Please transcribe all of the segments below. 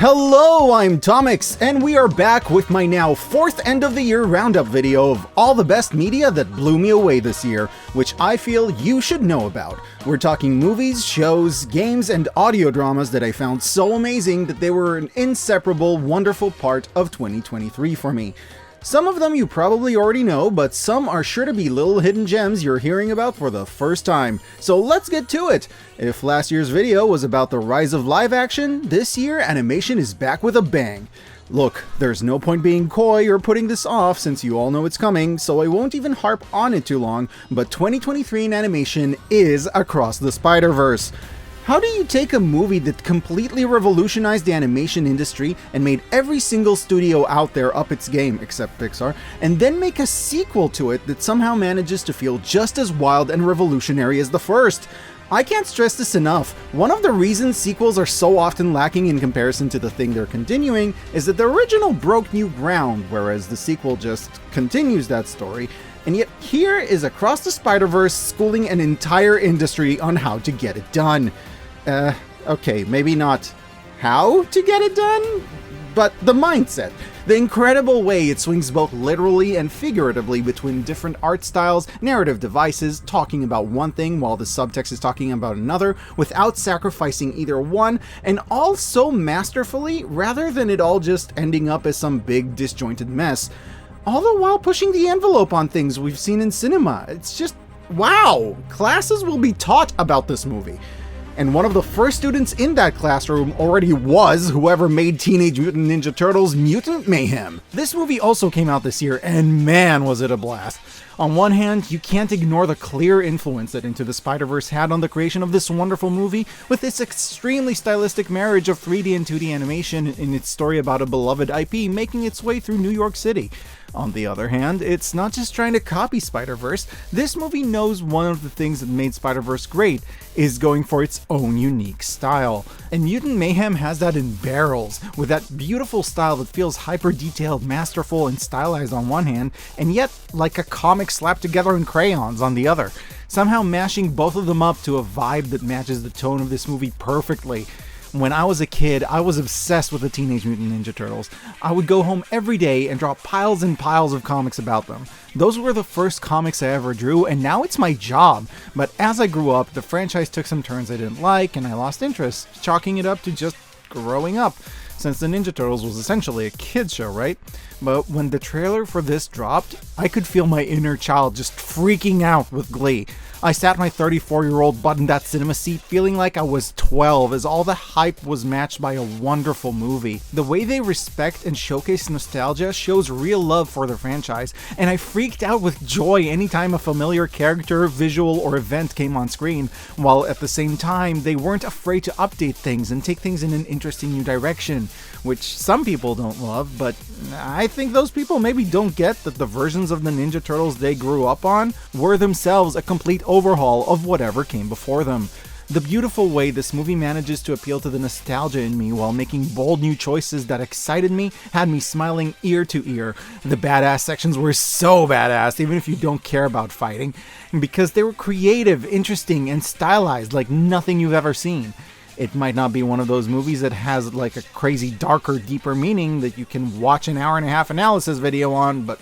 Hello, I'm Tomix, and we are back with my now 4th end of the year roundup video of all the best media that blew me away this year, which I feel you should know about. We're talking movies, shows, games, and audio dramas that I found so amazing that they were an inseparable, wonderful part of 2023 for me. Some of them you probably already know, but some are sure to be little hidden gems you're hearing about for the first time. So let's get to it! If last year's video was about the rise of live action, this year animation is back with a bang. Look, there's no point being coy or putting this off since you all know it's coming, so I won't even harp on it too long, but 2023 in animation is Across the Spider-Verse. How do you take a movie that completely revolutionized the animation industry and made every single studio out there up its game, except Pixar, and then make a sequel to it that somehow manages to feel just as wild and revolutionary as the first? I can't stress this enough. One of the reasons sequels are so often lacking in comparison to the thing they're continuing is that the original broke new ground, whereas the sequel just continues that story. And yet here is Across the Spider-Verse schooling an entire industry on how to get it done. Okay, maybe not how to get it done, but the mindset. The incredible way it swings both literally and figuratively between different art styles, narrative devices, talking about one thing while the subtext is talking about another, without sacrificing either one, and all so masterfully, rather than it all just ending up as some big disjointed mess. All the while pushing the envelope on things we've seen in cinema. It's just, wow! Classes will be taught about this movie. And one of the first students in that classroom already was whoever made Teenage Mutant Ninja Turtles Mutant Mayhem. This movie also came out this year, and man was it a blast. On one hand, you can't ignore the clear influence that Into the Spider-Verse had on the creation of this wonderful movie, with its extremely stylistic marriage of 3D and 2D animation in its story about a beloved IP making its way through New York City. On the other hand, it's not just trying to copy Spider-Verse. This movie knows one of the things that made Spider-Verse great is going for its own unique style. And Mutant Mayhem has that in barrels, with that beautiful style that feels hyper-detailed, masterful, and stylized on one hand, and yet like a comic slapped together in crayons on the other, somehow mashing both of them up to a vibe that matches the tone of this movie perfectly. When I was a kid, I was obsessed with the Teenage Mutant Ninja Turtles. I would go home every day and draw piles and piles of comics about them. Those were the first comics I ever drew, and now it's my job. But as I grew up, the franchise took some turns I didn't like, and I lost interest, chalking it up to just growing up, since the Ninja Turtles was essentially a kid's show, right? But when the trailer for this dropped, I could feel my inner child just freaking out with glee. I sat my 34-year-old butt in that cinema seat feeling like I was 12 as all the hype was matched by a wonderful movie. The way they respect and showcase nostalgia shows real love for the franchise, and I freaked out with joy anytime a familiar character, visual, or event came on screen, while at the same time they weren't afraid to update things and take things in an interesting new direction, which some people don't love, but I think those people maybe don't get that the versions of the Ninja Turtles they grew up on were themselves a complete overhaul of whatever came before them. The beautiful way this movie manages to appeal to the nostalgia in me while making bold new choices that excited me had me smiling ear to ear. The badass sections were so badass, even if you don't care about fighting, because they were creative, interesting, and stylized like nothing you've ever seen. It might not be one of those movies that has like a crazy darker, deeper meaning that you can watch an hour and a half analysis video on, but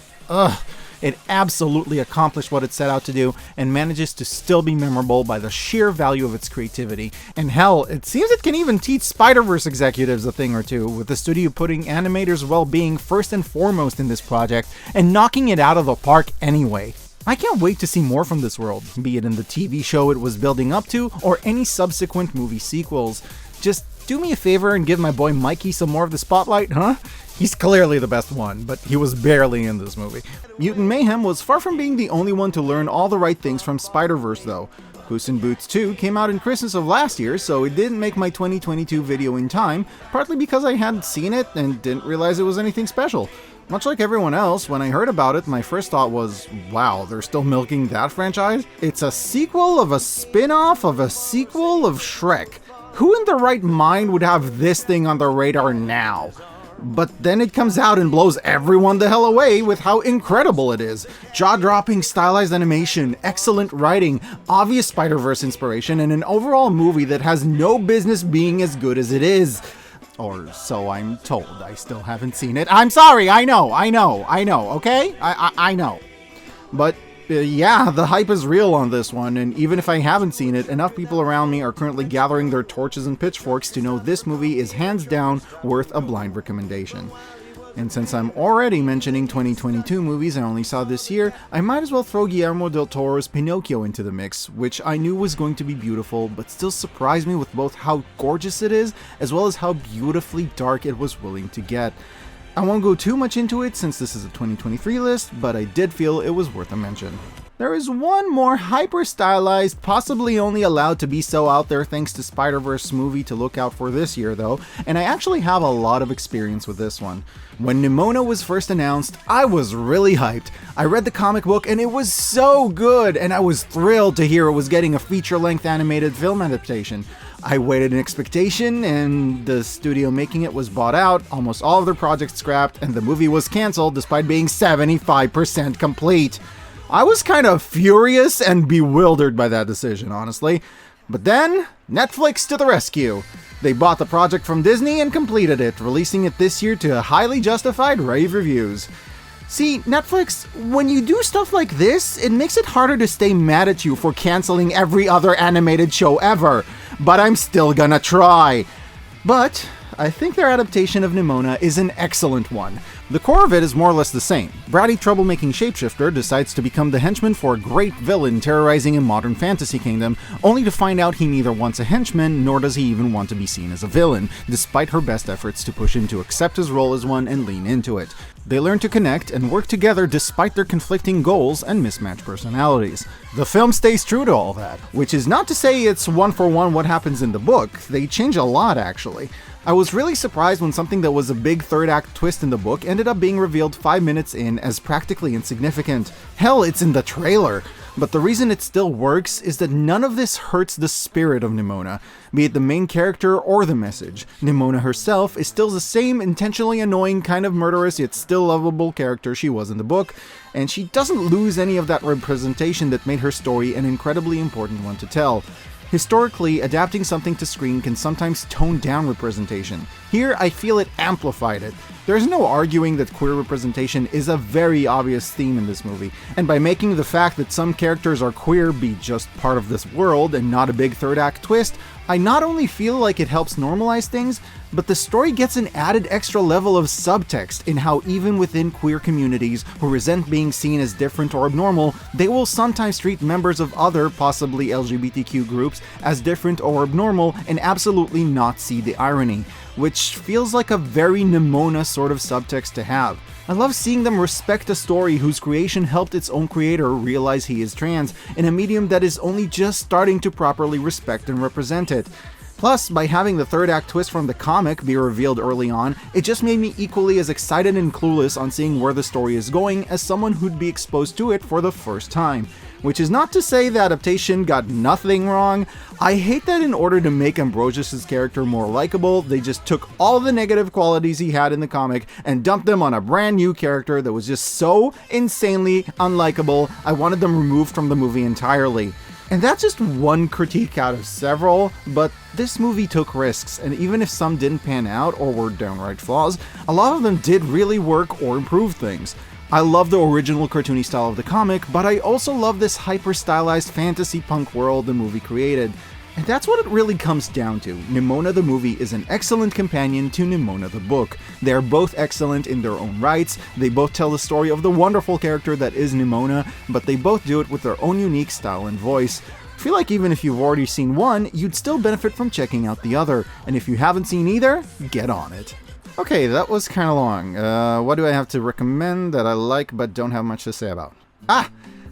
it absolutely accomplished what it set out to do and manages to still be memorable by the sheer value of its creativity. And hell, it seems it can even teach Spider-Verse executives a thing or two, with the studio putting animators' well-being first and foremost in this project and knocking it out of the park anyway. I can't wait to see more from this world, be it in the TV show it was building up to or any subsequent movie sequels. Just do me a favor and give my boy Mikey some more of the spotlight, huh? He's clearly the best one, but he was barely in this movie. Mutant Mayhem was far from being the only one to learn all the right things from Spider-Verse though. Puss in Boots 2 came out in Christmas of last year, so it didn't make my 2022 video in time, partly because I hadn't seen it and didn't realize it was anything special. Much like everyone else, when I heard about it, my first thought was, wow, they're still milking that franchise? It's a sequel of a spin-off of a sequel of Shrek. Who in their right mind would have this thing on their radar now? But then it comes out and blows everyone the hell away with how incredible it is. Jaw-dropping stylized animation, excellent writing, obvious Spider-Verse inspiration, and an overall movie that has no business being as good as it is. Or so I'm told. I still haven't seen it. I'm sorry, I know, okay? I know. But yeah, the hype is real on this one, and even if I haven't seen it, enough people around me are currently gathering their torches and pitchforks to know this movie is hands down worth a blind recommendation. And since I'm already mentioning 2022 movies I only saw this year, I might as well throw Guillermo del Toro's Pinocchio into the mix, which I knew was going to be beautiful, but still surprised me with both how gorgeous it is, as well as how beautifully dark it was willing to get. I won't go too much into it since this is a 2023 list, but I did feel it was worth a mention. There is one more hyper-stylized, possibly only allowed to be so out there thanks to Spider-Verse movie to look out for this year though, and I actually have a lot of experience with this one. When Nimona was first announced, I was really hyped. I read the comic book and it was so good, and I was thrilled to hear it was getting a feature-length animated film adaptation. I waited in expectation, and the studio making it was bought out, almost all of their projects scrapped, and the movie was cancelled despite being 75% complete. I was kind of furious and bewildered by that decision, honestly. But then, Netflix to the rescue. They bought the project from Disney and completed it, releasing it this year to highly justified rave reviews. See, Netflix, when you do stuff like this, it makes it harder to stay mad at you for canceling every other animated show ever. But I'm still gonna try. But I think their adaptation of Nimona is an excellent one. The core of it is more or less the same. Bratty troublemaking shapeshifter decides to become the henchman for a great villain terrorizing a modern fantasy kingdom, only to find out he neither wants a henchman nor does he even want to be seen as a villain, despite her best efforts to push him to accept his role as one and lean into it. They learn to connect and work together despite their conflicting goals and mismatched personalities. The film stays true to all that, which is not to say it's one for one what happens in the book. They change a lot, actually. I was really surprised when something that was a big third act twist in the book ended up being revealed 5 minutes in as practically insignificant. Hell, it's in the trailer. But the reason it still works is that none of this hurts the spirit of Nimona, be it the main character or the message. Nimona herself is still the same intentionally annoying, kind of murderous yet still lovable character she was in the book, and she doesn't lose any of that representation that made her story an incredibly important one to tell. Historically, adapting something to screen can sometimes tone down representation. Here, I feel it amplified it. There's no arguing that queer representation is a very obvious theme in this movie, and by making the fact that some characters are queer be just part of this world and not a big third act twist, I not only feel like it helps normalize things, but the story gets an added extra level of subtext in how even within queer communities who resent being seen as different or abnormal, they will sometimes treat members of other, possibly LGBTQ groups, as different or abnormal and absolutely not see the irony, which feels like a very Nimona sort of subtext to have. I love seeing them respect a story whose creation helped its own creator realize he is trans in a medium that is only just starting to properly respect and represent it. Plus, by having the third act twist from the comic be revealed early on, it just made me equally as excited and clueless on seeing where the story is going as someone who'd be exposed to it for the first time. Which is not to say the adaptation got nothing wrong. I hate that in order to make Ambrosius' character more likable, they just took all the negative qualities he had in the comic and dumped them on a brand new character that was just so insanely unlikable, I wanted them removed from the movie entirely. And that's just one critique out of several, but this movie took risks, and even if some didn't pan out or were downright flaws, a lot of them did really work or improve things. I love the original cartoony style of the comic, but I also love this hyper-stylized fantasy punk world the movie created. And that's what it really comes down to. Nimona the movie is an excellent companion to Nimona the book. They are both excellent in their own rights, they both tell the story of the wonderful character that is Nimona, but they both do it with their own unique style and voice. I feel like even if you've already seen one, you'd still benefit from checking out the other, and if you haven't seen either, get on it. Okay, that was kinda long. What do I have to recommend that I like but don't have much to say about?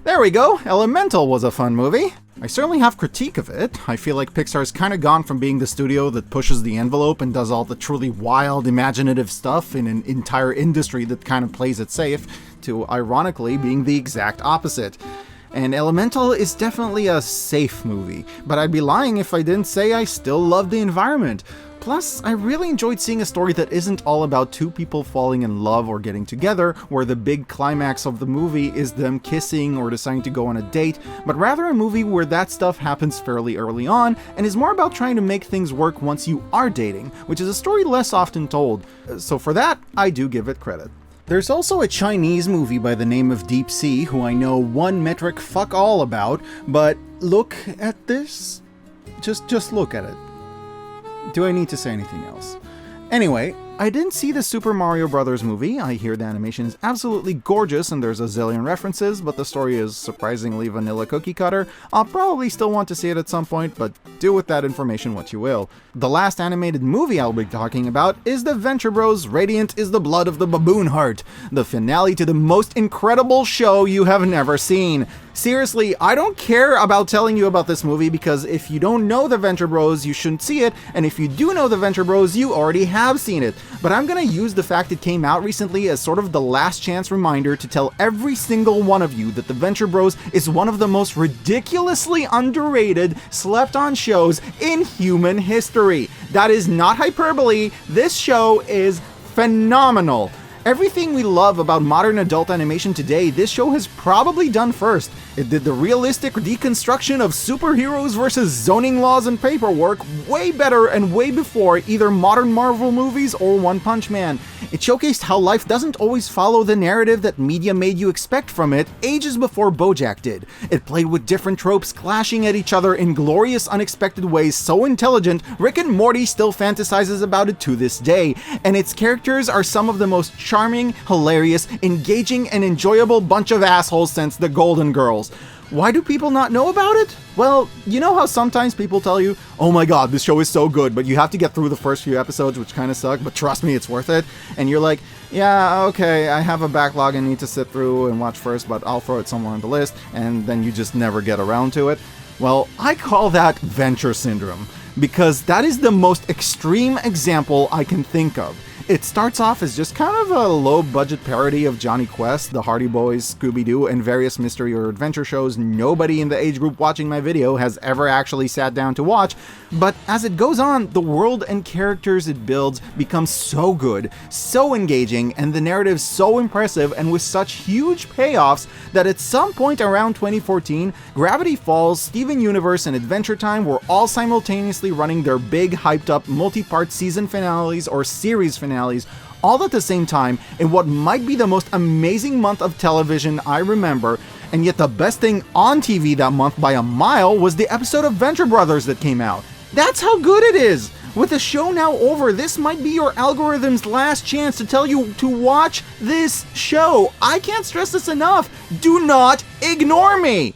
There we go! Elemental was a fun movie. I certainly have critique of it. I feel like Pixar's kinda gone from being the studio that pushes the envelope and does all the truly wild, imaginative stuff in an entire industry that kind of plays it safe, to ironically being the exact opposite. And Elemental is definitely a safe movie, but I'd be lying if I didn't say I still love the environment. Plus, I really enjoyed seeing a story that isn't all about two people falling in love or getting together, where the big climax of the movie is them kissing or deciding to go on a date, but rather a movie where that stuff happens fairly early on and is more about trying to make things work once you are dating, which is a story less often told. So for that, I do give it credit. There's also a Chinese movie by the name of Deep Sea, who I know one metric fuck all about, but look at this. Just look at it. Do I need to say anything else? Anyway, I didn't see the Super Mario Bros. Movie. I hear the animation is absolutely gorgeous and there's a zillion references, but the story is surprisingly vanilla cookie cutter. I'll probably still want to see it at some point, but do with that information what you will. The last animated movie I'll be talking about is the Venture Bros. Radiant is the Blood of the Baboon Heart, the finale to the most incredible show you have never seen. Seriously, I don't care about telling you about this movie because if you don't know the Venture Bros, you shouldn't see it, and if you do know the Venture Bros, you already have seen it. But I'm gonna use the fact it came out recently as sort of the last chance reminder to tell every single one of you that the Venture Bros is one of the most ridiculously underrated, slept on shows in human history. That is not hyperbole, this show is phenomenal. Everything we love about modern adult animation today, this show has probably done first. It did the realistic deconstruction of superheroes versus zoning laws and paperwork way better and way before either modern Marvel movies or One Punch Man. It showcased how life doesn't always follow the narrative that media made you expect from it ages before BoJack did. It played with different tropes clashing at each other in glorious, unexpected ways so intelligent, Rick and Morty still fantasizes about it to this day, and its characters are some of the most charming, hilarious, engaging, and enjoyable bunch of assholes since the Golden Girls. Why do people not know about it? Well, you know how sometimes people tell you, oh my god, this show is so good, but you have to get through the first few episodes, which kind of suck, but trust me, it's worth it. And you're like, yeah, okay, I have a backlog I need to sit through and watch first, but I'll throw it somewhere on the list, and then you just never get around to it. Well, I call that Venture Syndrome, because that is the most extreme example I can think of. It starts off as just kind of a low-budget parody of Johnny Quest, the Hardy Boys, Scooby-Doo, and various mystery or adventure shows nobody in the age group watching my video has ever actually sat down to watch, but as it goes on, the world and characters it builds become so good, so engaging, and the narrative so impressive and with such huge payoffs that at some point around 2014, Gravity Falls, Steven Universe, and Adventure Time were all simultaneously running their big, hyped-up multi-part season finales or series finales all at the same time in what might be the most amazing month of television I remember, and yet the best thing on TV that month by a mile was the episode of Venture Brothers that came out. That's how good it is! With the show now over, this might be your algorithm's last chance to tell you to watch this show. I can't stress this enough. Do not ignore me!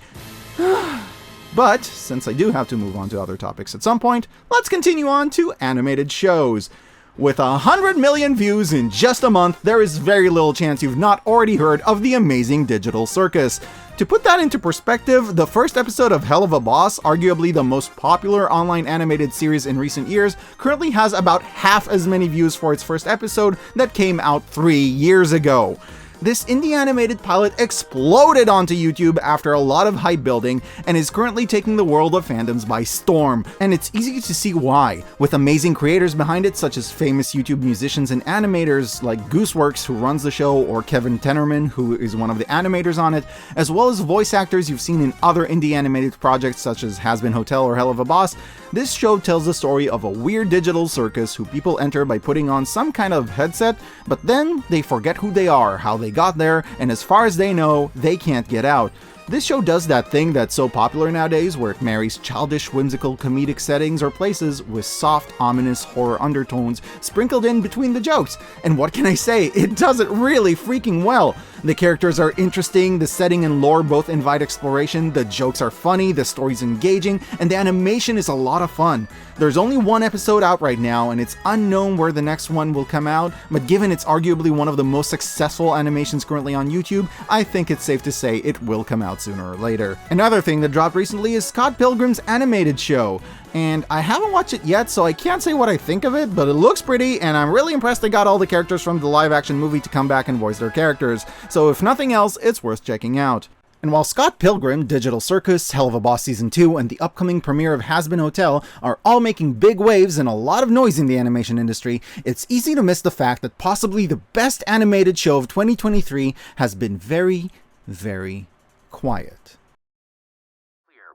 But, since I do have to move on to other topics at some point, let's continue on to animated shows. With 100 million views in just a month, there is very little chance you've not already heard of the amazing Digital Circus. To put that into perspective, the first episode of Helluva Boss, arguably the most popular online animated series in recent years, currently has about half as many views for its first episode that came out 3 years ago. This indie animated pilot exploded onto YouTube after a lot of hype building and is currently taking the world of fandoms by storm. And it's easy to see why, with amazing creators behind it such as famous YouTube musicians and animators like Gooseworks, who runs the show, or Kevin Tenorman, who is one of the animators on it, as well as voice actors you've seen in other indie animated projects such as Hazbin Hotel or Helluva Boss. This show tells the story of a weird digital circus who people enter by putting on some kind of headset, but then they forget who they are, how they got there, and as far as they know, they can't get out. This show does that thing that's so popular nowadays where it marries childish, whimsical, comedic settings or places with soft, ominous horror undertones sprinkled in between the jokes. And what can I say? It does it really freaking well. The characters are interesting, the setting and lore both invite exploration, the jokes are funny, the story's engaging, and the animation is a lot of fun. There's only one episode out right now, and it's unknown where the next one will come out, but given it's arguably one of the most successful animations currently on YouTube, I think it's safe to say it will come out sooner or later. Another thing that dropped recently is Scott Pilgrim's animated show. And I haven't watched it yet, so I can't say what I think of it, but it looks pretty, and I'm really impressed they got all the characters from the live-action movie to come back and voice their characters. So if nothing else, it's worth checking out. And while Scott Pilgrim, Digital Circus, Hell of a Boss Season 2, and the upcoming premiere of Hazbin Hotel are all making big waves and a lot of noise in the animation industry, it's easy to miss the fact that possibly the best animated show of 2023 has been very, very quiet.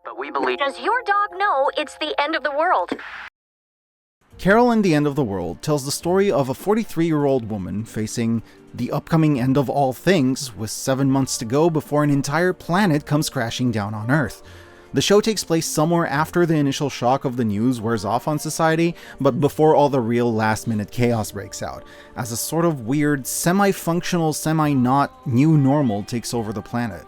But we believe. Does your dog know it's the end of the world? Carol and the End of the World tells the story of a 43-year-old woman facing the upcoming end of all things, with 7 months to go before an entire planet comes crashing down on Earth. The show takes place somewhere after the initial shock of the news wears off on society, but before all the real last-minute chaos breaks out, as a sort of weird, semi-functional, semi-not new normal takes over the planet.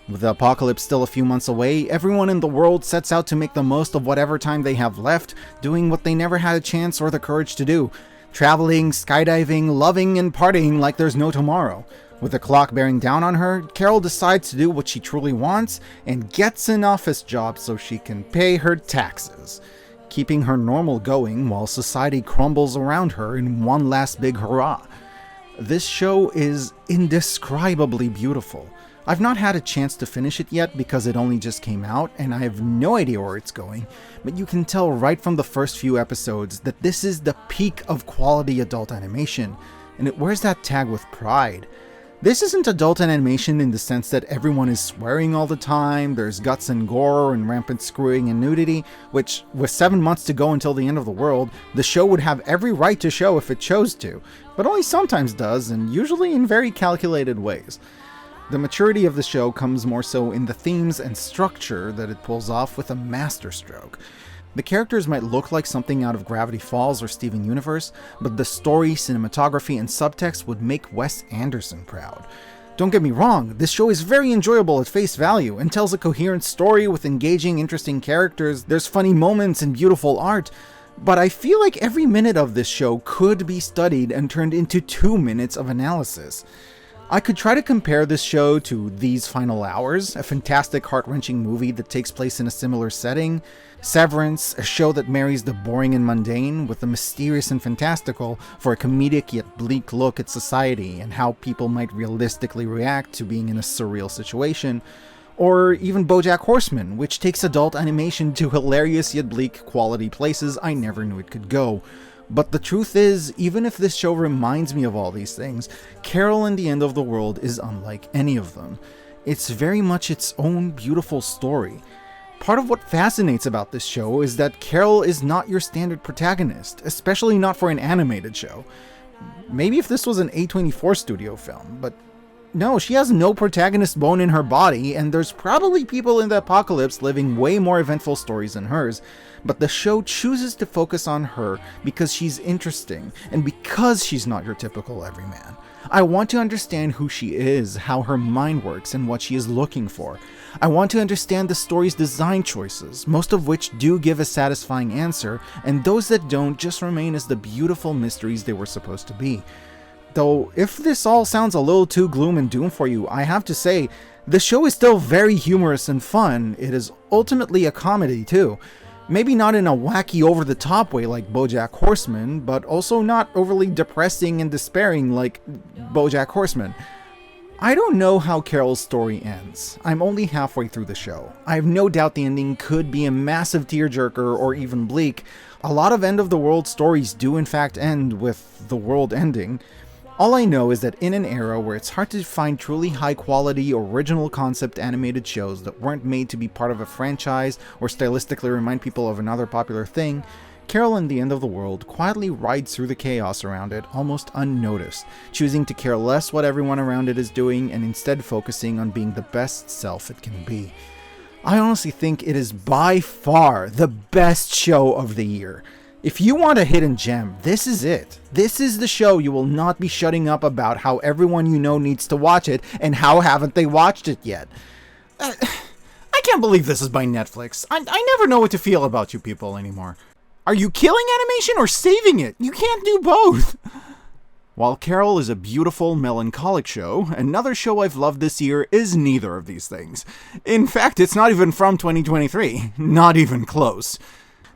With the apocalypse still a few months away, everyone in the world sets out to make the most of whatever time they have left, doing what they never had a chance or the courage to do. Traveling, skydiving, loving, and partying like there's no tomorrow. With the clock bearing down on her, Carol decides to do what she truly wants and gets an office job so she can pay her taxes, keeping her normal going while society crumbles around her in one last big hurrah. This show is indescribably beautiful. I've not had a chance to finish it yet because it only just came out and I have no idea where it's going, but you can tell right from the first few episodes that this is the peak of quality adult animation, and it wears that tag with pride. This isn't adult animation in the sense that everyone is swearing all the time, there's guts and gore and rampant screwing and nudity, which, with 7 months to go until the end of the world, the show would have every right to show if it chose to, but only sometimes does, and usually in very calculated ways. The maturity of the show comes more so in the themes and structure that it pulls off with a masterstroke. The characters might look like something out of Gravity Falls or Steven Universe, but the story, cinematography, and subtext would make Wes Anderson proud. Don't get me wrong, this show is very enjoyable at face value and tells a coherent story with engaging, interesting characters, there's funny moments and beautiful art, but I feel like every minute of this show could be studied and turned into 2 minutes of analysis. I could try to compare this show to These Final Hours, a fantastic heart-wrenching movie that takes place in a similar setting, Severance, a show that marries the boring and mundane with the mysterious and fantastical for a comedic yet bleak look at society and how people might realistically react to being in a surreal situation, or even BoJack Horseman, which takes adult animation to hilarious yet bleak quality places I never knew it could go. But the truth is, even if this show reminds me of all these things, Carol and the End of the World is unlike any of them. It's very much its own beautiful story. Part of what fascinates about this show is that Carol is not your standard protagonist, especially not for an animated show. Maybe if this was an A24 studio film, but no, she has no protagonist bone in her body, and there's probably people in the apocalypse living way more eventful stories than hers, but the show chooses to focus on her because she's interesting, and because she's not your typical everyman. I want to understand who she is, how her mind works, and what she is looking for. I want to understand the story's design choices, most of which do give a satisfying answer, and those that don't just remain as the beautiful mysteries they were supposed to be. Though, if this all sounds a little too gloom and doom for you, I have to say, the show is still very humorous and fun. It is ultimately a comedy too. Maybe not in a wacky over-the-top way like BoJack Horseman, but also not overly depressing and despairing like BoJack Horseman. I don't know how Carol's story ends. I'm only halfway through the show. I have no doubt the ending could be a massive tearjerker or even bleak. A lot of end-of-the-world stories do in fact end with the world ending. All I know is that in an era where it's hard to find truly high-quality, original concept animated shows that weren't made to be part of a franchise or stylistically remind people of another popular thing, Carol and the End of the World quietly rides through the chaos around it almost unnoticed, choosing to care less what everyone around it is doing and instead focusing on being the best self it can be. I honestly think it is by far the best show of the year. If you want a hidden gem, this is it. This is the show you will not be shutting up about how everyone you know needs to watch it and how haven't they watched it yet. I can't believe this is by Netflix. I never know what to feel about you people anymore. Are you killing animation or saving it? You can't do both. While Carol is a beautiful, melancholic show, another show I've loved this year is neither of these things. In fact, it's not even from 2023. Not even close.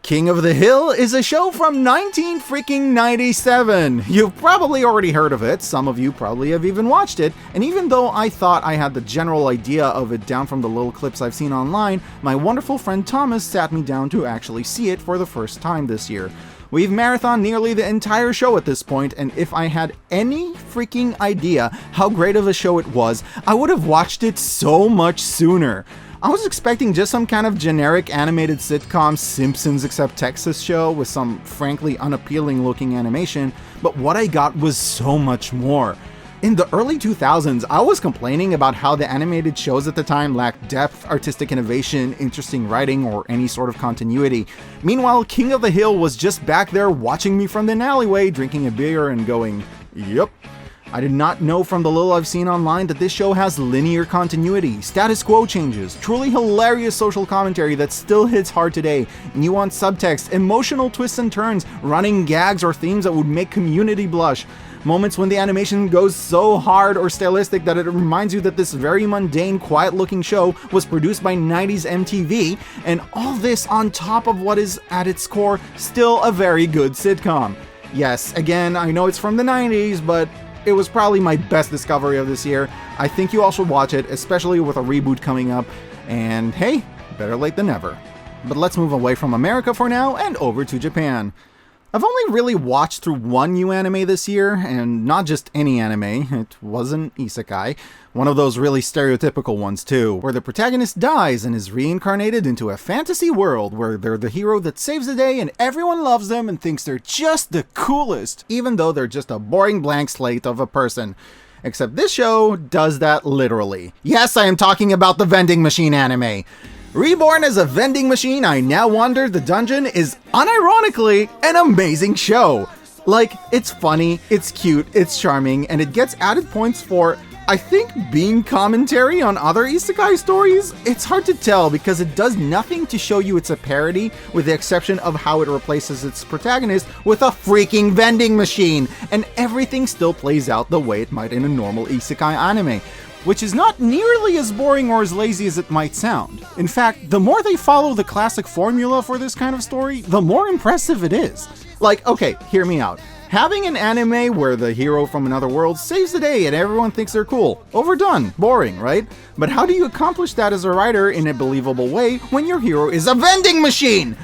King of the Hill is a show from 1997. You've probably already heard of it, some of you probably have even watched it, and even though I thought I had the general idea of it down from the little clips I've seen online, my wonderful friend Thomas sat me down to actually see it for the first time this year. We've marathoned nearly the entire show at this point, and if I had any freaking idea how great of a show it was, I would have watched it so much sooner. I was expecting just some kind of generic animated sitcom Simpsons except Texas show with some frankly unappealing looking animation, but what I got was so much more. In the early 2000s, I was complaining about how the animated shows at the time lacked depth, artistic innovation, interesting writing, or any sort of continuity. Meanwhile, King of the Hill was just back there watching me from the alleyway, drinking a beer and going, "Yep." I did not know from the little I've seen online that this show has linear continuity, status quo changes, truly hilarious social commentary that still hits hard today, nuanced subtext, emotional twists and turns, running gags or themes that would make Community blush, moments when the animation goes so hard or stylistic that it reminds you that this very mundane, quiet-looking show was produced by 90s MTV, and all this on top of what is, at its core, still a very good sitcom. Yes, again, I know it's from the 90s, but it was probably my best discovery of this year. I think you all should watch it, especially with a reboot coming up. And hey, better late than never. But let's move away from America for now and over to Japan. I've only really watched through one new anime this year, and not just any anime, it was an isekai. One of those really stereotypical ones too, where the protagonist dies and is reincarnated into a fantasy world where they're the hero that saves the day and everyone loves them and thinks they're just the coolest, even though they're just a boring blank slate of a person. Except this show does that literally. Yes, I am talking about the vending machine anime. Reborn as a vending machine, I Now Wander the Dungeon is unironically an amazing show. Like, it's funny, it's cute, it's charming, and it gets added points for, I think, being commentary on other isekai stories. It's hard to tell because it does nothing to show you it's a parody, with the exception of how it replaces its protagonist with a freaking vending machine, and everything still plays out the way it might in a normal isekai anime, which is not nearly as boring or as lazy as it might sound. In fact, the more they follow the classic formula for this kind of story, the more impressive it is. Like, okay, hear me out. Having an anime where the hero from another world saves the day and everyone thinks they're cool. Overdone, boring, right? But how do you accomplish that as a writer in a believable way when your hero is a vending machine?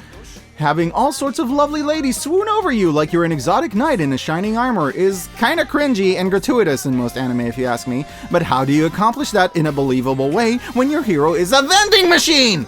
Having all sorts of lovely ladies swoon over you like you're an exotic knight in a shining armor is kinda cringy and gratuitous in most anime if you ask me, but how do you accomplish that in a believable way when your hero is a vending machine?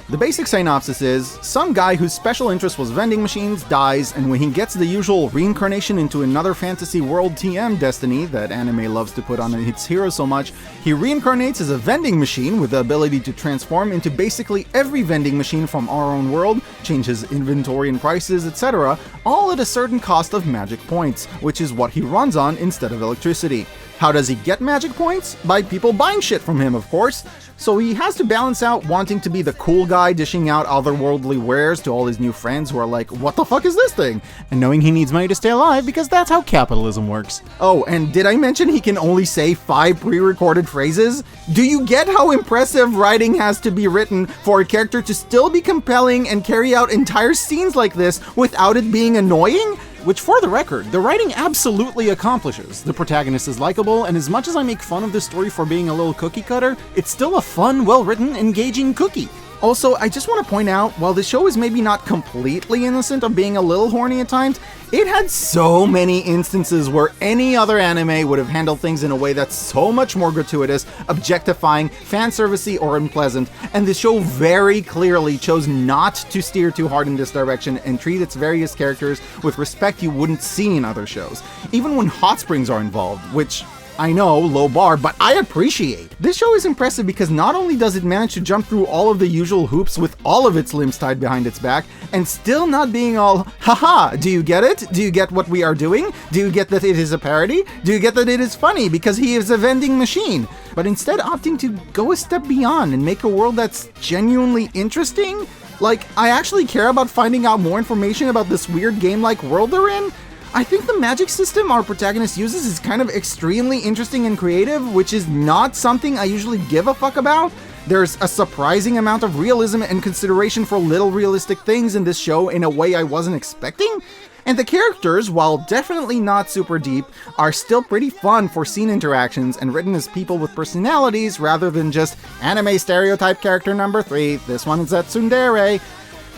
The basic synopsis is, some guy whose special interest was vending machines dies, and when he gets the usual reincarnation into another fantasy world TM destiny that anime loves to put on its heroes so much, he reincarnates as a vending machine with the ability to transform into basically every vending machine from our own world, change his inventory and prices, etc., all at a certain cost of magic points, which is what he runs on instead of electricity. How does he get magic points? By people buying shit from him, of course. So he has to balance out wanting to be the cool guy dishing out otherworldly wares to all his new friends who are like, what the fuck is this thing? And knowing he needs money to stay alive because that's how capitalism works. Oh, and did I mention he can only say 5 pre-recorded phrases? Do you get how impressive writing has to be written for a character to still be compelling and carry out entire scenes like this without it being annoying? Which, for the record, the writing absolutely accomplishes. The protagonist is likable, and as much as I make fun of this story for being a little cookie cutter, it's still a fun, well-written, engaging cookie. Also, I just want to point out, while the show is maybe not completely innocent of being a little horny at times, it had so many instances where any other anime would have handled things in a way that's so much more gratuitous, objectifying, fanservice-y, or unpleasant, and the show very clearly chose not to steer too hard in this direction and treat its various characters with respect you wouldn't see in other shows, even when hot springs are involved, which, I know, low bar, but I appreciate. This show is impressive because not only does it manage to jump through all of the usual hoops with all of its limbs tied behind its back, and still not being all, haha, do you get it? Do you get what we are doing? Do you get that it is a parody? Do you get that it is funny because he is a vending machine? But instead opting to go a step beyond and make a world that's genuinely interesting? Like, I actually care about finding out more information about this weird game-like world they're in? I think the magic system our protagonist uses is kind of extremely interesting and creative, which is not something I usually give a fuck about. There's a surprising amount of realism and consideration for little realistic things in this show in a way I wasn't expecting. And the characters, while definitely not super deep, are still pretty fun for scene interactions and written as people with personalities rather than just anime stereotype character number 3, this one is at tsundere.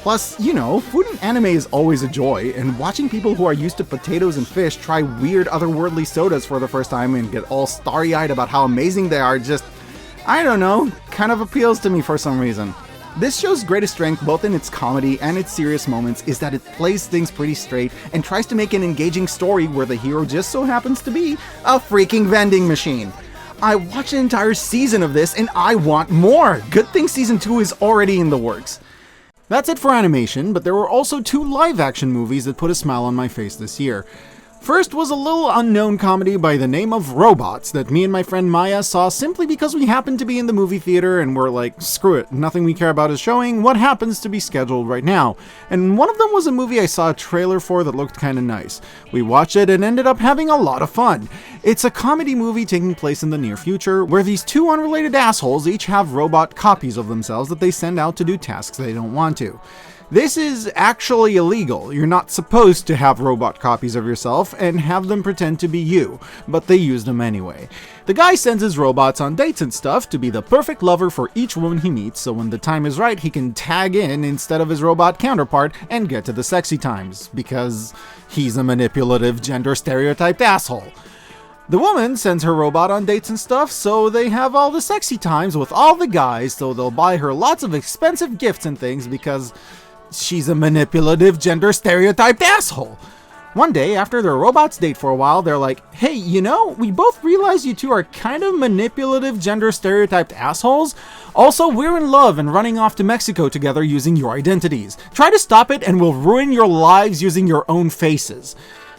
Plus, you know, food in anime is always a joy, and watching people who are used to potatoes and fish try weird otherworldly sodas for the first time and get all starry-eyed about how amazing they are just, I don't know, kind of appeals to me for some reason. This show's greatest strength, both in its comedy and its serious moments, is that it plays things pretty straight and tries to make an engaging story where the hero just so happens to be a freaking vending machine. I watched an entire season of this and I want more! Good thing season 2 is already in the works. That's it for animation, but there were also 2 live-action movies that put a smile on my face this year. First was a little unknown comedy by the name of Robots that me and my friend Maya saw simply because we happened to be in the movie theater and we're like, screw it, nothing we care about is showing, what happens to be scheduled right now? And one of them was a movie I saw a trailer for that looked kinda nice. We watched it and ended up having a lot of fun. It's a comedy movie taking place in the near future, where these 2 unrelated assholes each have robot copies of themselves that they send out to do tasks they don't want to. This is actually illegal. You're not supposed to have robot copies of yourself and have them pretend to be you, but they use them anyway. The guy sends his robots on dates and stuff to be the perfect lover for each woman he meets, so when the time is right, he can tag in instead of his robot counterpart and get to the sexy times, because he's a manipulative, gender-stereotyped asshole. The woman sends her robot on dates and stuff, so they have all the sexy times with all the guys, so they'll buy her lots of expensive gifts and things because she's a manipulative, gender-stereotyped asshole. One day, after their robots date for a while, they're like, hey, you know, we both realize you two are kind of manipulative, gender-stereotyped assholes. Also, we're in love and running off to Mexico together using your identities. Try to stop it and we'll ruin your lives using your own faces.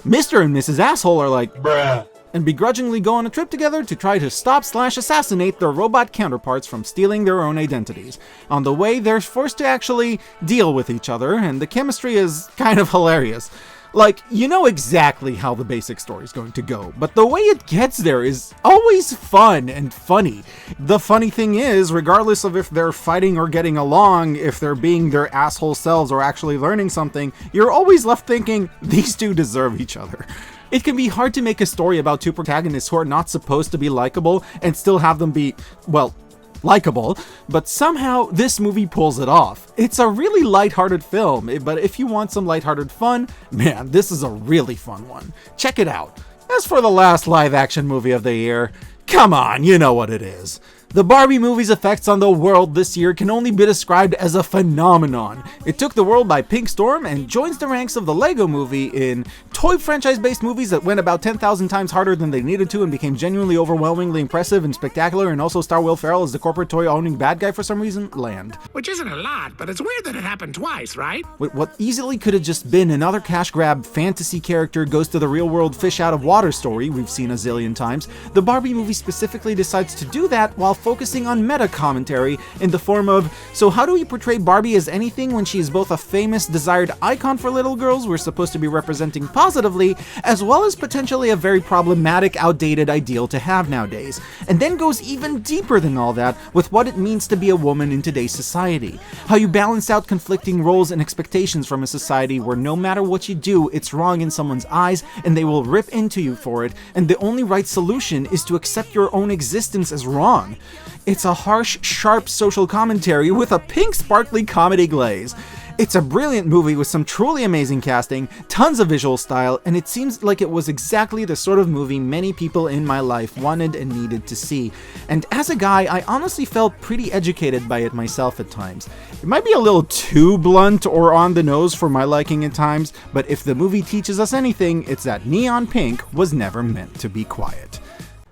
Mr. and Mrs. Asshole are like, bruh, and begrudgingly go on a trip together to try to stop/assassinate their robot counterparts from stealing their own identities. On the way, they're forced to actually deal with each other, and the chemistry is kind of hilarious. Like, you know exactly how the basic story is going to go, but the way it gets there is always fun and funny. The funny thing is, regardless of if they're fighting or getting along, if they're being their asshole selves or actually learning something, you're always left thinking, these two deserve each other. It can be hard to make a story about 2 protagonists who are not supposed to be likable and still have them be, well, likable, but somehow this movie pulls it off. It's a really lighthearted film, but if you want some lighthearted fun, man, this is a really fun one. Check it out. As for the last live-action movie of the year, come on, you know what it is. The Barbie movie's effects on the world this year can only be described as a phenomenon. It took the world by pink storm and joins the ranks of the Lego movie in toy franchise-based movies that went about 10,000 times harder than they needed to and became genuinely overwhelmingly impressive and spectacular, and also star Will Ferrell as the corporate toy-owning bad guy for some reason, land. Which isn't a lot, but it's weird that it happened twice, right? With what easily could have just been another cash grab fantasy character goes to the real world fish out of water story we've seen a zillion times, the Barbie movie specifically decides to do that while focusing on meta commentary in the form of, so how do we portray Barbie as anything when she is both a famous, desired icon for little girls we're supposed to be representing positively, as well as potentially a very problematic, outdated ideal to have nowadays, and then goes even deeper than all that with what it means to be a woman in today's society. How you balance out conflicting roles and expectations from a society where no matter what you do, it's wrong in someone's eyes and they will rip into you for it, and the only right solution is to accept your own existence as wrong. It's a harsh, sharp social commentary with a pink, sparkly comedy glaze. It's a brilliant movie with some truly amazing casting, tons of visual style, and it seems like it was exactly the sort of movie many people in my life wanted and needed to see. And as a guy, I honestly felt pretty educated by it myself at times. It might be a little too blunt or on the nose for my liking at times, but if the movie teaches us anything, it's that neon pink was never meant to be quiet.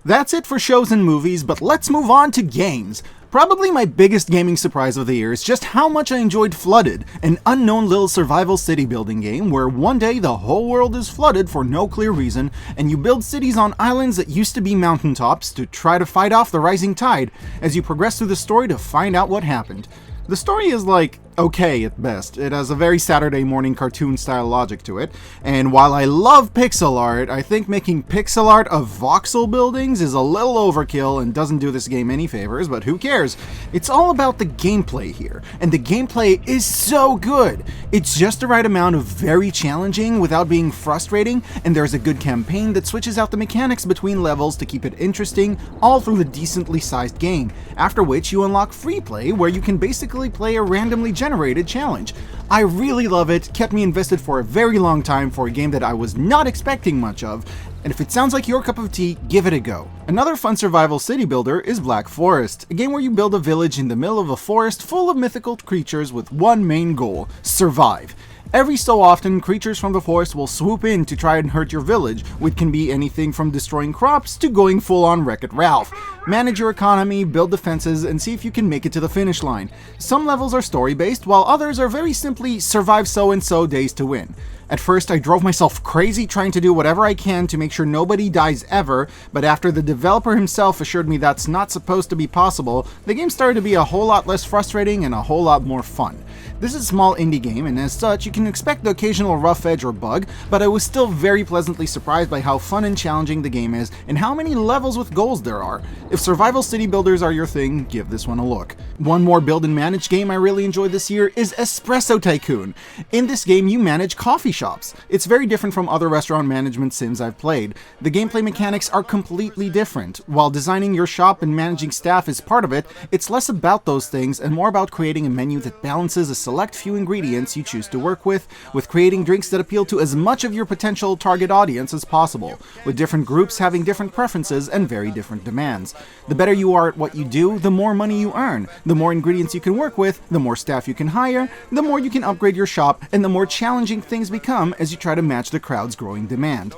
That's it for shows and movies, but let's move on to games. Probably my biggest gaming surprise of the year is just how much I enjoyed Flooded, an unknown little survival city building game where one day the whole world is flooded for no clear reason, and you build cities on islands that used to be mountaintops to try to fight off the rising tide as you progress through the story to find out what happened. The story is like okay at best. It has a very Saturday morning cartoon-style logic to it, and while I love pixel art, I think making pixel art of voxel buildings is a little overkill and doesn't do this game any favors, but who cares? It's all about the gameplay here, and the gameplay is so good! It's just the right amount of very challenging without being frustrating, and there's a good campaign that switches out the mechanics between levels to keep it interesting all through the decently sized game, after which you unlock free play where you can basically play a randomly generated challenge. I really love it, kept me invested for a very long time for a game that I was not expecting much of, and if it sounds like your cup of tea, give it a go. Another fun survival city builder is Black Forest, a game where you build a village in the middle of a forest full of mythical creatures with one main goal: survive. Every so often, creatures from the forest will swoop in to try and hurt your village, which can be anything from destroying crops to going full-on Wreck-It Ralph. Manage your economy, build defenses, and see if you can make it to the finish line. Some levels are story-based, while others are very simply survive so-and-so days to win. At first, I drove myself crazy trying to do whatever I can to make sure nobody dies ever, but after the developer himself assured me that's not supposed to be possible, the game started to be a whole lot less frustrating and a whole lot more fun. This is a small indie game, and as such, you can expect the occasional rough edge or bug, but I was still very pleasantly surprised by how fun and challenging the game is, and how many levels with goals there are. If survival city builders are your thing, give this one a look. One more build and manage game I really enjoyed this year is Espresso Tycoon. In this game, you manage coffee shops. It's very different from other restaurant management sims I've played. The gameplay mechanics are completely different. While designing your shop and managing staff is part of it, it's less about those things and more about creating a menu that balances a select few ingredients you choose to work with creating drinks that appeal to as much of your potential target audience as possible, with different groups having different preferences and very different demands. The better you are at what you do, the more money you earn. The more ingredients you can work with, the more staff you can hire, the more you can upgrade your shop, and the more challenging things become as you try to match the crowd's growing demand.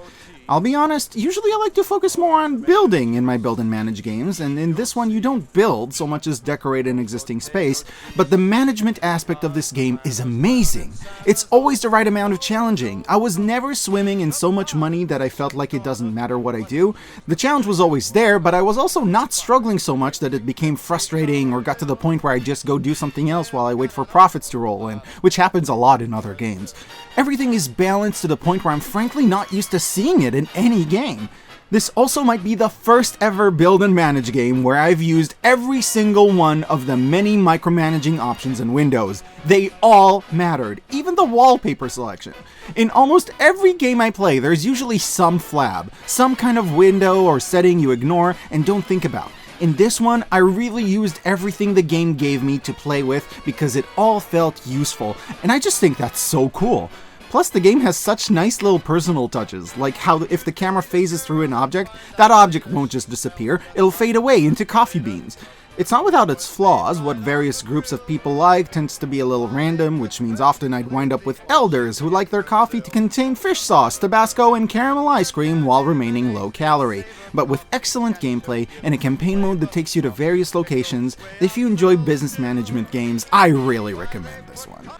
I'll be honest, usually I like to focus more on building in my build and manage games, and in this one you don't build so much as decorate an existing space, but the management aspect of this game is amazing. It's always the right amount of challenging. I was never swimming in so much money that I felt like it doesn't matter what I do. The challenge was always there, but I was also not struggling so much that it became frustrating or got to the point where I just go do something else while I wait for profits to roll in, which happens a lot in other games. Everything is balanced to the point where I'm frankly not used to seeing it in any game. This also might be the first ever build and manage game where I've used every single one of the many micromanaging options in Windows. They all mattered, even the wallpaper selection. In almost every game I play, there's usually some flab, some kind of window or setting you ignore and don't think about. In this one, I really used everything the game gave me to play with because it all felt useful, and I just think that's so cool. Plus, the game has such nice little personal touches, like how if the camera phases through an object, that object won't just disappear, it'll fade away into coffee beans. It's not without its flaws. What various groups of people like tends to be a little random, which means often I'd wind up with elders who like their coffee to contain fish sauce, Tabasco, and caramel ice cream while remaining low calorie. But with excellent gameplay and a campaign mode that takes you to various locations, if you enjoy business management games, I really recommend this one.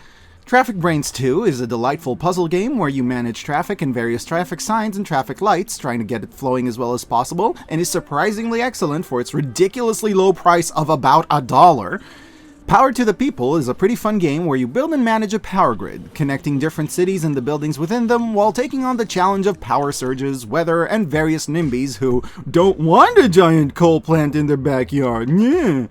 Traffic Brains 2 is a delightful puzzle game where you manage traffic and various traffic signs and traffic lights, trying to get it flowing as well as possible, and is surprisingly excellent for its ridiculously low price of about $1. Power to the People is a pretty fun game where you build and manage a power grid, connecting different cities and the buildings within them while taking on the challenge of power surges, weather, and various NIMBYs who don't want a giant coal plant in their backyard. Yeah.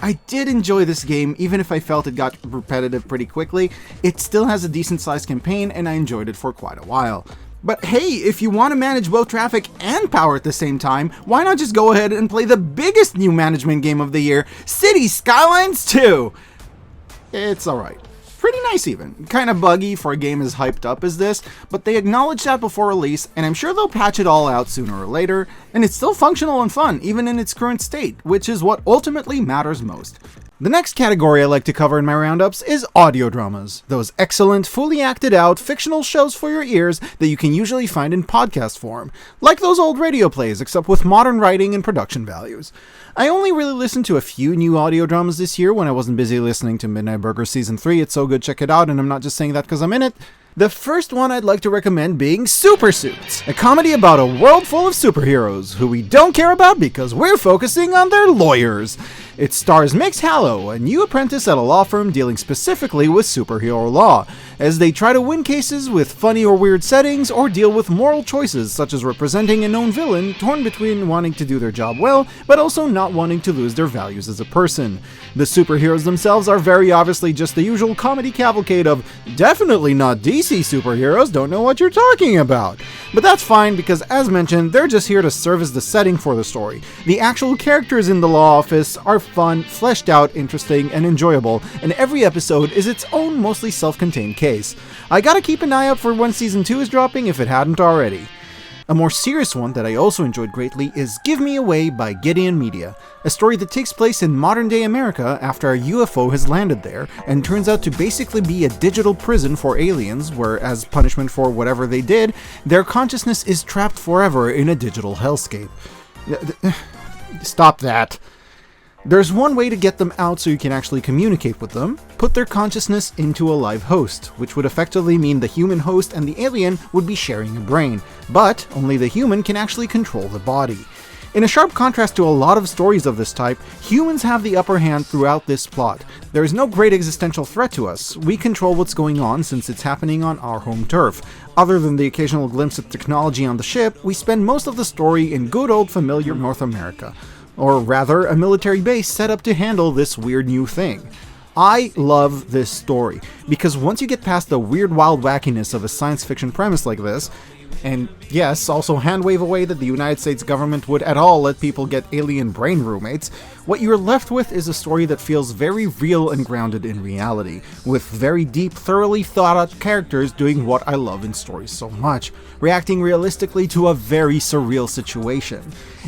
I did enjoy this game, even if I felt it got repetitive pretty quickly. It still has a decent sized campaign, and I enjoyed it for quite a while. But hey, if you want to manage both traffic and power at the same time, why not just go ahead and play the biggest new management game of the year, Cities Skylines 2? It's alright. Pretty nice even. Kinda buggy for a game as hyped up as this, but they acknowledged that before release, and I'm sure they'll patch it all out sooner or later, and it's still functional and fun, even in its current state, which is what ultimately matters most. The next category I like to cover in my roundups is audio dramas, those excellent, fully acted out, fictional shows for your ears that you can usually find in podcast form, like those old radio plays except with modern writing and production values. I only really listened to a few new audio dramas this year when I wasn't busy listening to Midnight Burger Season 3, it's so good, check it out, and I'm not just saying that because I'm in it. The first one I'd like to recommend being Super Suits, a comedy about a world full of superheroes who we don't care about because we're focusing on their lawyers. It stars Mix Hallow, a new apprentice at a law firm dealing specifically with superhero law, as they try to win cases with funny or weird settings or deal with moral choices such as representing a known villain torn between wanting to do their job well but also not wanting to lose their values as a person. The superheroes themselves are very obviously just the usual comedy cavalcade of definitely not DC superheroes, don't know what you're talking about. But that's fine because, as mentioned, they're just here to serve as the setting for the story. The actual characters in the law office are fun, fleshed out, interesting, and enjoyable, and every episode is its own mostly self-contained case. I gotta keep an eye out for when Season 2 is dropping if it hadn't already. A more serious one that I also enjoyed greatly is Give Me Away by Gideon Media, a story that takes place in modern-day America after a UFO has landed there and turns out to basically be a digital prison for aliens where, as punishment for whatever they did, their consciousness is trapped forever in a digital hellscape. Stop that. There's one way to get them out so you can actually communicate with them: put their consciousness into a live host, which would effectively mean the human host and the alien would be sharing a brain, but only the human can actually control the body. In a sharp contrast to a lot of stories of this type, humans have the upper hand throughout this plot. There is no great existential threat to us. We control what's going on since it's happening on our home turf. Other than the occasional glimpse of technology on the ship, we spend most of the story in good old familiar North America. Or rather, a military base set up to handle this weird new thing. I love this story, because once you get past the weird wild wackiness of a science fiction premise like this, and yes, also hand wave away that the United States government would at all let people get alien brain roommates, what you're left with is a story that feels very real and grounded in reality, with very deep, thoroughly thought out characters doing what I love in stories so much, reacting realistically to a very surreal situation.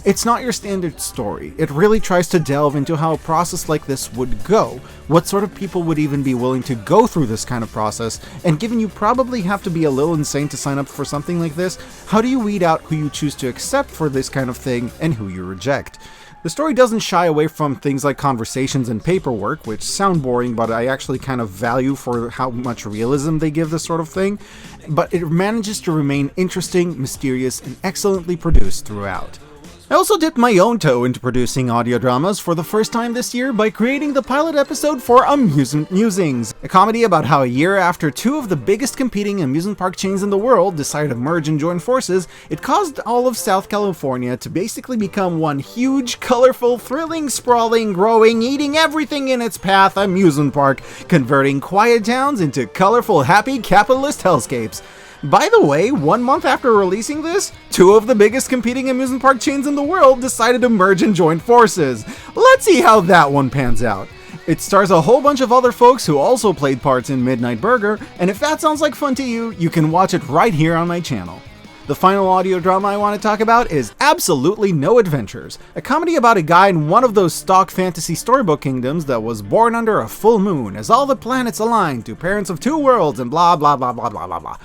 It's not your standard story. It really tries to delve into how a process like this would go, what sort of people would even be willing to go through this kind of process, and given you probably have to be a little insane to sign up for something like this, how do you weed out who you choose to accept for this kind of thing and who you reject? The story doesn't shy away from things like conversations and paperwork, which sound boring, but I actually kind of value for how much realism they give this sort of thing, but it manages to remain interesting, mysterious, and excellently produced throughout. I also dipped my own toe into producing audio dramas for the first time this year by creating the pilot episode for Amusement Musings, a comedy about how a year after two of the biggest competing amusement park chains in the world decided to merge and join forces, it caused all of South California to basically become one huge, colorful, thrilling, sprawling, growing, eating everything in its path amusement park, converting quiet towns into colorful, happy, capitalist hellscapes. By the way, 1 month after releasing this, two of the biggest competing amusement park chains in the world decided to merge and join forces. Let's see how that one pans out. It stars a whole bunch of other folks who also played parts in Midnight Burger, and if that sounds like fun to you, you can watch it right here on my channel. The final audio drama I want to talk about is Absolutely No Adventures, a comedy about a guy in one of those stock fantasy storybook kingdoms that was born under a full moon as all the planets aligned to parents of two worlds and blah blah blah blah blah blah blah.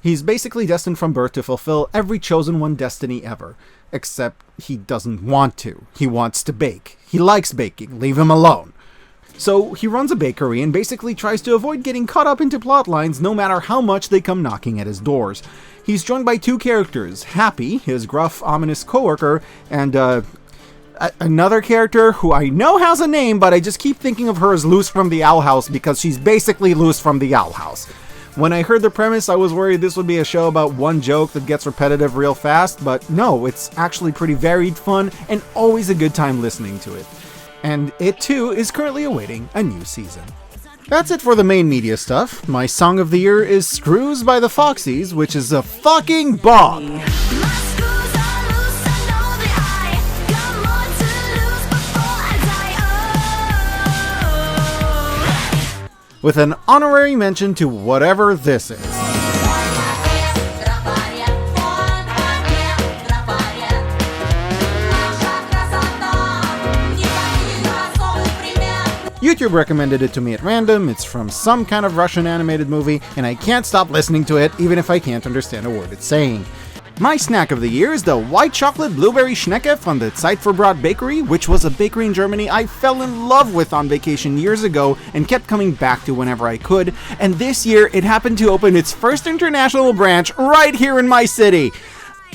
He's basically destined from birth to fulfill every chosen one destiny ever, except he doesn't want to. He wants to bake. He likes baking, leave him alone. So he runs a bakery and basically tries to avoid getting caught up into plot lines no matter how much they come knocking at his doors. He's joined by two characters, Happy, his gruff, ominous coworker, and another character who I know has a name, but I just keep thinking of her as Luce from the Owl House because she's basically Luce from the Owl House. When I heard the premise, I was worried this would be a show about one joke that gets repetitive real fast, but no, it's actually pretty varied, fun, and always a good time listening to it. And it too is currently awaiting a new season. That's it for the main media stuff. My song of the year is Screws by the Foxies, which is a fucking bop! With an honorary mention to whatever this is. YouTube recommended it to me at random. It's from some kind of Russian animated movie, and I can't stop listening to it even if I can't understand a word it's saying. My snack of the year is the white chocolate blueberry Schnecke from the Zeit für Brot bakery, which was a bakery in Germany I fell in love with on vacation years ago and kept coming back to whenever I could, and this year it happened to open its first international branch right here in my city.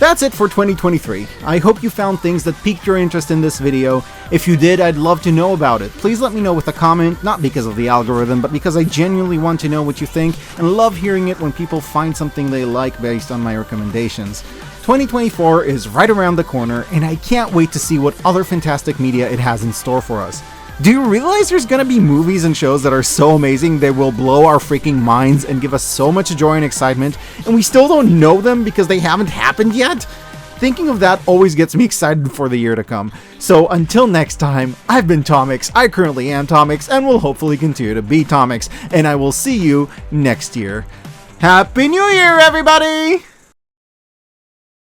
That's it for 2023. I hope you found things that piqued your interest in this video. If you did, I'd love to know about it. Please let me know with a comment, not because of the algorithm, but because I genuinely want to know what you think and love hearing it when people find something they like based on my recommendations. 2024 is right around the corner, and I can't wait to see what other fantastic media it has in store for us. Do you realize there's gonna be movies and shows that are so amazing they will blow our freaking minds and give us so much joy and excitement, and we still don't know them because they haven't happened yet? Thinking of that always gets me excited for the year to come. So until next time, I've been Tomix, I currently am Tomix, and will hopefully continue to be Tomix, and I will see you next year. Happy New Year, everybody!